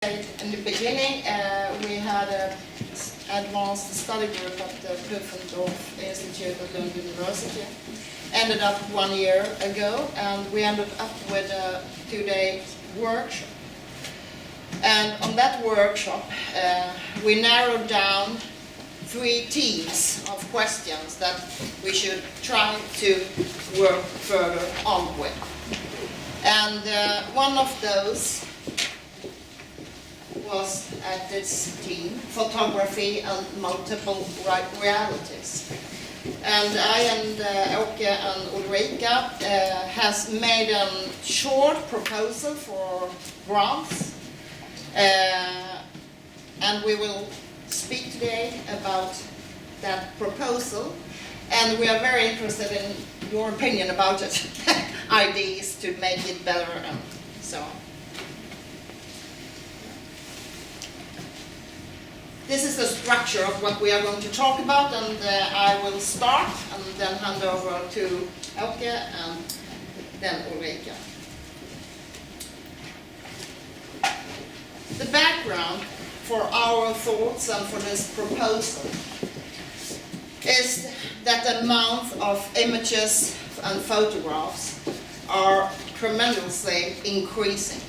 In the beginning, we had an advanced study group at the Pufendorf Institute at Lund University. Ended up 1 year ago, and we ended up with a 2-day workshop. And on that workshop, we narrowed down 3 teams of questions that we should try to work further on with. And one of those was at this team, photography and multiple realities. And I and Åke and Ulrika has made a short proposal for grants, and we will speak today about that proposal, and we are very interested in your opinion about it, ideas to make it better and so on. This is the structure of what we are going to talk about, and I will start and then hand over to Åke and then Ulrika. The background for our thoughts and for this proposal is that the amount of images and photographs are tremendously increasing.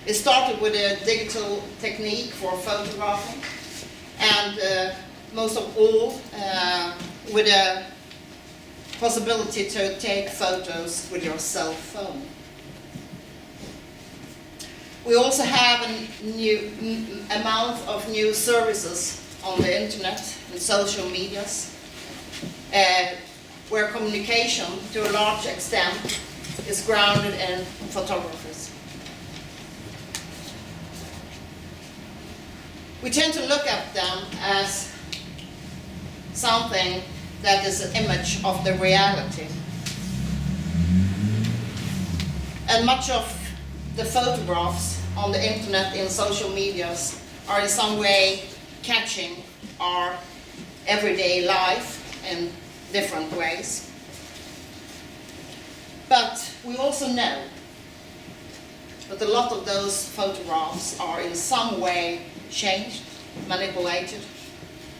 It started with a digital technique for photographing, and most of all with a possibility to take photos with your cell phone. We also have a new amount of new services on the internet and social medias, where communication to a large extent is grounded in photographers. We tend to look at them as something that is an image of the reality. And much of the photographs on the internet and social medias are in some way catching our everyday life in different ways. But we also know that a lot of those photographs are in some way changed, manipulated,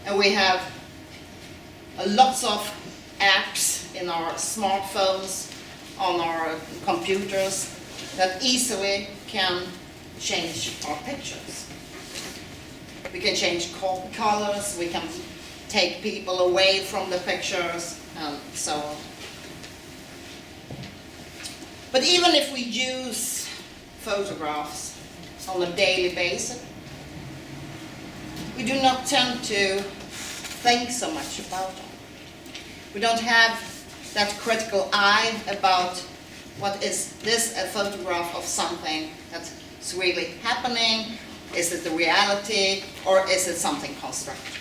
and we have lots of apps in our smartphones, on our computers, that easily can change our pictures. We can change colors, we can take people away from the pictures, and so on. But even if we use photographs on a daily basis, we do not tend to think so much about them. We don't have that critical eye about what is this a photograph of something that's really happening? Is it the reality, or is it something constructed?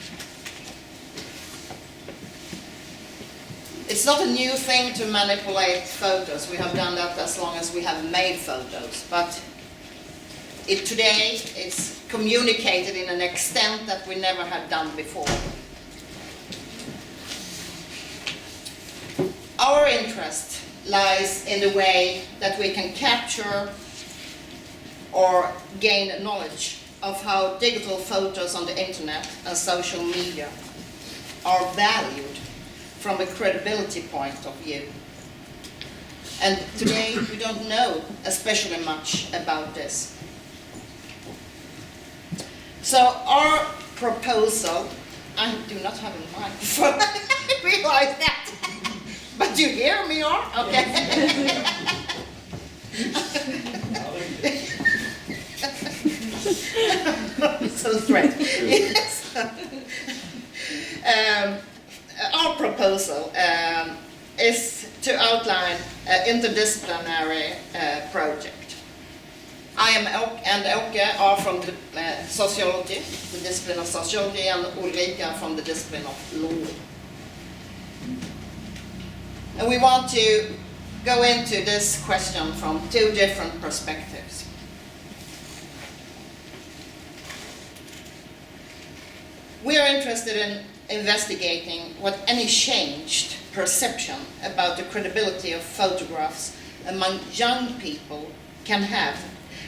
It's not a new thing to manipulate photos. We have done that as long as we have made photos, but today it's communicated in an extent that we never had done before. Our interest lies in the way that we can capture or gain knowledge of how digital photos on the internet and social media are valued from a credibility point of view. And today we don't know especially much about this. So our proposal, I do not have a microphone, I realize that. But you hear me, or? Okay. So straight. Yes. Our proposal is to outline an interdisciplinary project. I and Åke are from the sociology, the discipline of sociology, and Ulrika from the discipline of law. And we want to go into this question from 2 different perspectives. We are interested in investigating what any changed perception about the credibility of photographs among young people can have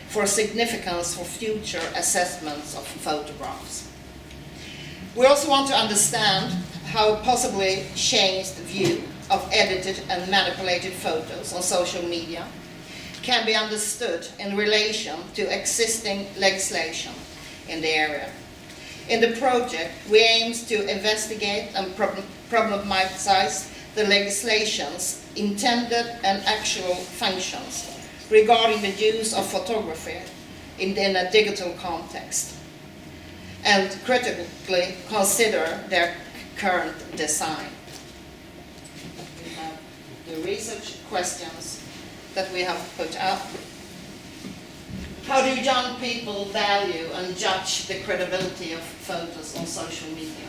for significance for future assessments of photographs. We also want to understand how a possibly changed view of edited and manipulated photos on social media can be understood in relation to existing legislation in the area. In the project, we aim to investigate and problematize the legislation's intended and actual functions regarding the use of photography in a digital context, and critically consider their current design. We have the research questions that we have put up. How do young people value and judge the credibility of photos on social media?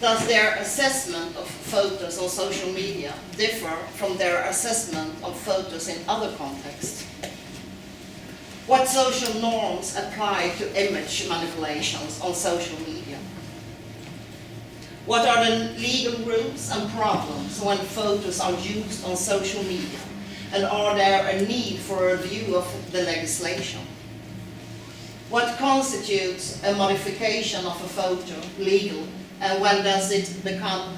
Does their assessment of photos on social media differ from their assessment of photos in other contexts? What social norms apply to image manipulations on social media? What are the legal rules and problems when photos are used on social media? And are there a need for a review of the legislation? What constitutes a modification of a photo legal, and when does it become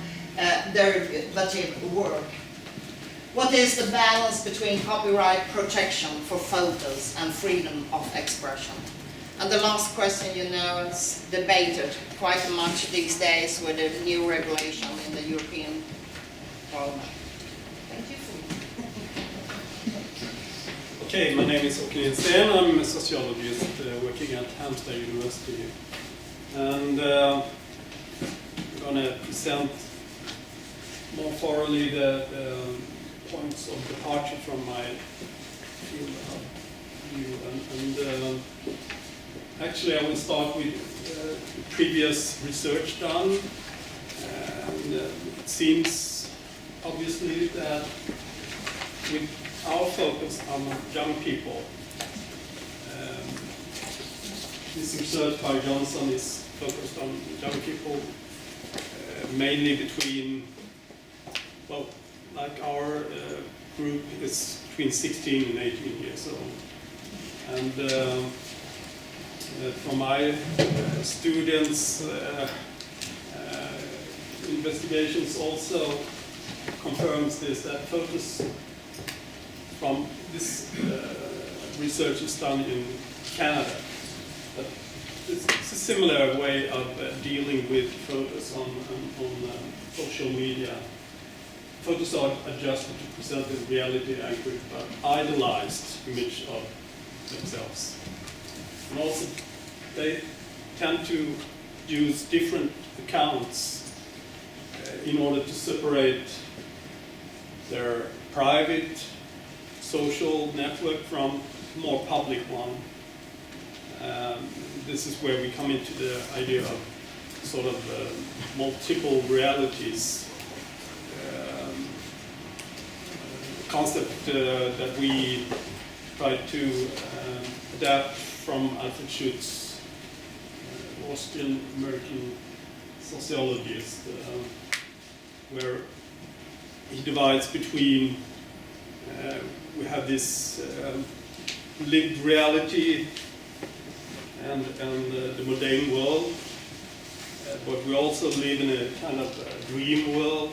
derivative work? What is the balance between copyright protection for photos and freedom of expression? And the last question, you know, is debated quite much these days with the new regulation in the European Parliament. Thank you. Okay, my name is Nilsén. I'm a sociologist working at Halmstad University. And I'm going to present more thoroughly the points of departure from my field of view. Actually, I will start with previous research done. It seems obviously that with our focus on young people, this research by Johansson is focused on young people, mainly between, well, like our group is between 16 and 18 years old. And from my students' investigations also confirms this, that photos from this research is done in Canada. But it's a similar way of dealing with photos on social media. Photos are adjusted to present a reality accurate but idealized image of themselves. And also they tend to use different accounts in order to separate their private social network from more public one. This is where we come into the idea of sort of multiple realities concept that we try to adapt from Alfred Schutz, Austrian-American sociologist, where he divides between we have this lived reality and the mundane world, but we also live in a kind of dream world,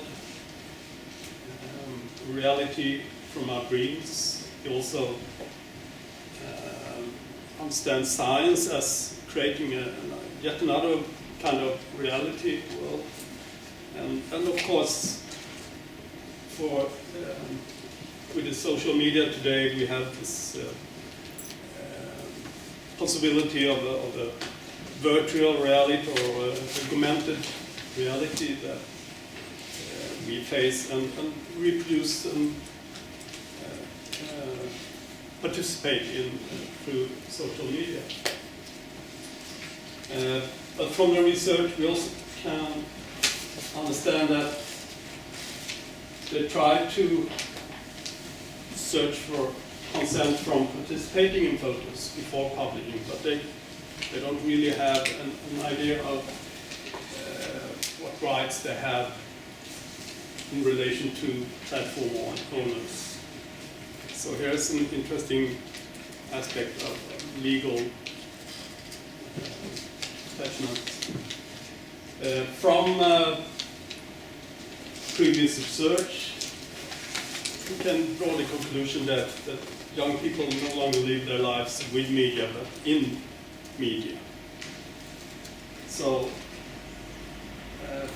reality from our dreams. He also understands science as creating yet another kind of reality world, and of course, for with the social media today, we have this possibility of a virtual reality or augmented reality that we face and reproduce and participate in through social media. But from the research, we also can understand that they try to search for consent from participating in photos before publishing, but they don't really have an idea of what rights they have in relation to platform owners. So here's an interesting aspect of legal attachments. From previous research, we can draw the conclusion that young people no longer live their lives with media, but in media. So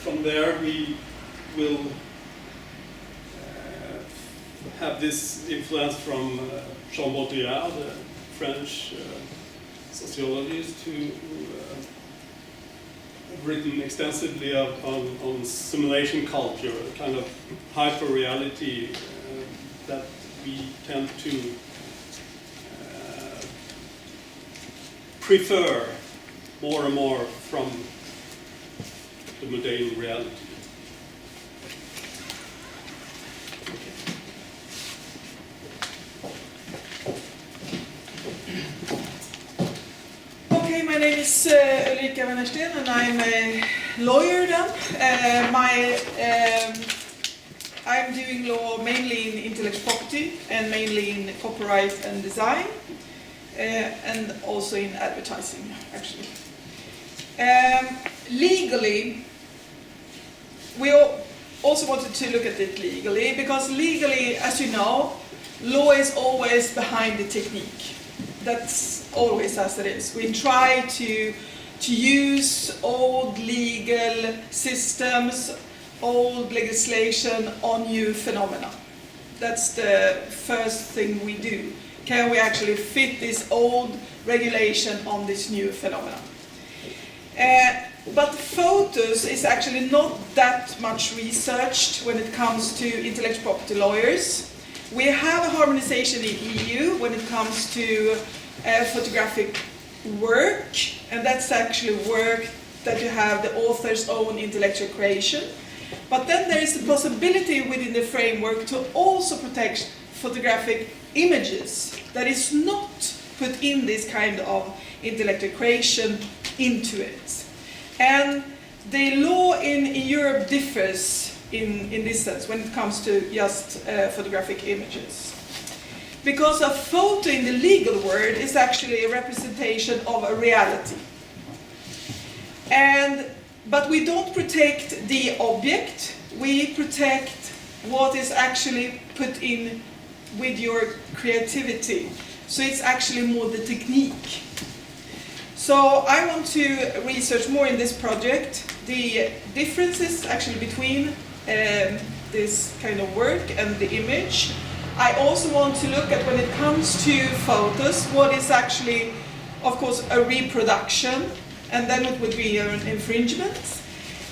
from there we will have this influence from Jean Baudrillard, the French sociologist who written extensively on simulation culture, a kind of hyper-reality that we tend to prefer more and more from the mundane reality. Okay, my name is Ulrika Wennersten and I'm a lawyer then. I'm doing law mainly in intellectual property and mainly in copyright and design and also in advertising actually. Legally, we also wanted to look at it legally because legally, as you know, law is always behind the technique. That's always as it is. We try to use old legal systems, old legislation on new phenomena. That's the first thing we do. Can we actually fit this old regulation on this new phenomena? But photos is actually not that much researched when it comes to intellectual property lawyers. We have a harmonization in EU when it comes to photographic work, and that's actually work that you have the author's own intellectual creation. But then there is the possibility within the framework to also protect photographic images that is not put in this kind of intellectual creation into it. And the law in Europe differs in this sense when it comes to just photographic images. Because a photo in the legal word is actually a representation of a reality. But we don't protect the object, we protect what is actually put in with your creativity. So it's actually more the technique. So I want to research more in this project the differences actually between this kind of work and the image. I also want to look at when it comes to photos, what is actually, of course, a reproduction, and then it would be an infringement.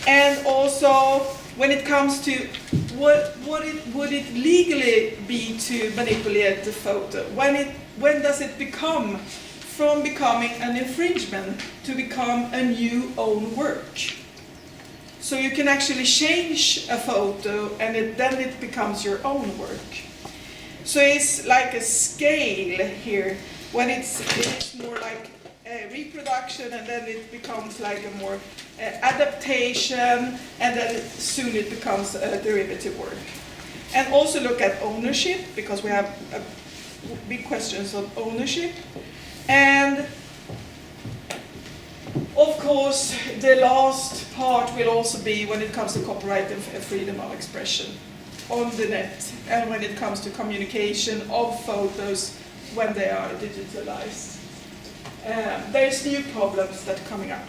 And also when it comes to would it legally be to manipulate the photo? When does it become from becoming an infringement to become a new own work? So you can actually change a photo and then it becomes your own work. So it's like a scale here, when it's more like a reproduction and then it becomes like a more adaptation and then soon it becomes a derivative work. And also look at ownership, because we have big questions of ownership. And of course, the last part will also be when it comes to copyright and freedom of expression on the net, and when it comes to communication of photos when they are digitalized. There's new problems that are coming up.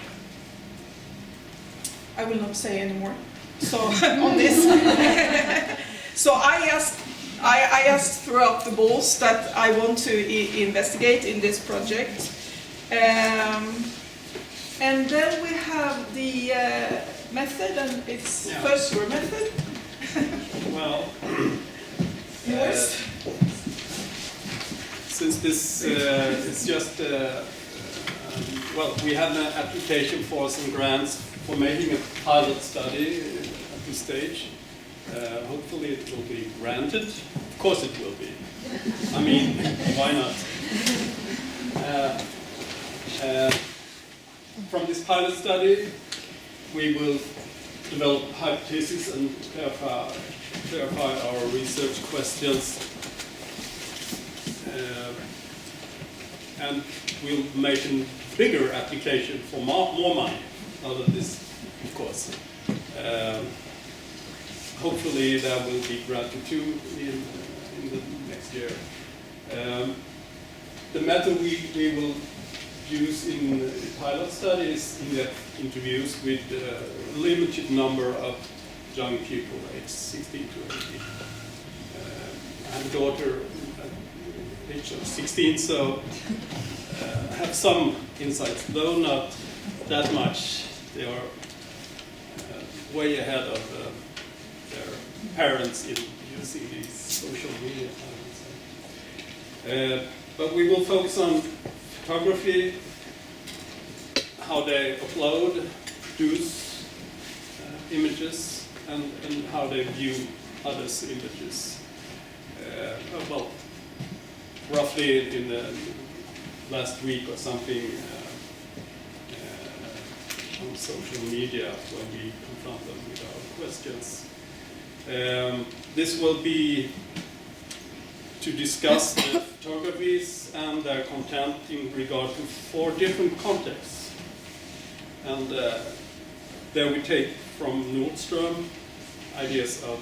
I will not say anymore. So on this, so I just threw up the balls that I want to investigate in this project. And then we have the method, and it's first your method. Well, yours. Since this is just, well, we have an application for some grants for making a pilot study at this stage. Hopefully it will be granted. Of course it will be. I mean, why not? From this pilot study, we will develop hypotheses and clarify our research questions. and we'll make a bigger application for more money out of this, of course. Hopefully that will be granted too in the next year. The method we will use in the pilot study is in-depth interviews with a limited number of young people, aged 16 to 18. I have a daughter at the age of 16, so I have some insights, though not that much. They are way ahead of their parents in using these social media, I would say. But we will focus on photography, how they upload, produce images, and how they view others' images. Well, roughly in the last week or something on social media when we confront them with our questions. This will be to discuss the photographies and their content in regard to 4 different contexts. And there we take from Nordström ideas of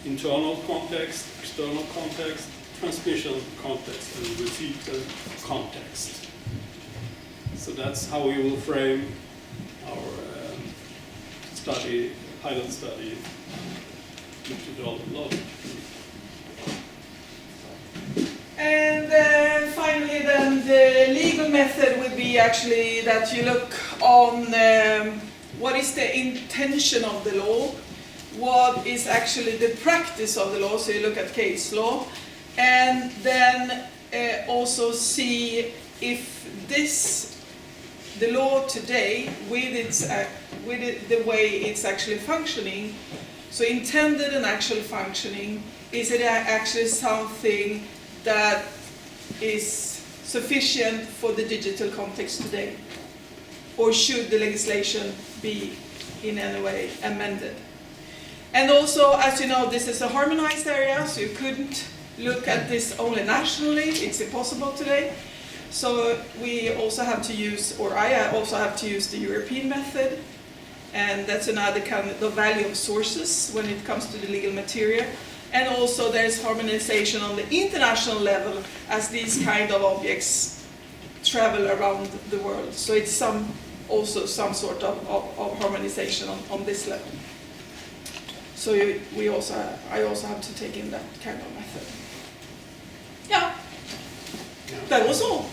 internal context, external context, transmission context, and receiver context. So that's how we will frame our study, pilot study methodology. And finally then the legal method would be actually that you look on what is the intention of the law, what is actually the practice of the law, so you look at case law, and then also see if the law today, with the way it's actually functioning, so intended and actual functioning, is it actually something that is sufficient for the digital context today? Or should the legislation be in any way amended? And also, as you know, this is a harmonized area, so you couldn't look at this only nationally, it's impossible today. So we also have to use, or I also have to use the European method, and that's another kind of the value of sources when it comes to the legal material. And also there's harmonization on the international level as these kind of objects travel around the world. So it's also some sort of harmonization on this level. So I also have to take in that kind of method. Yeah, that was all.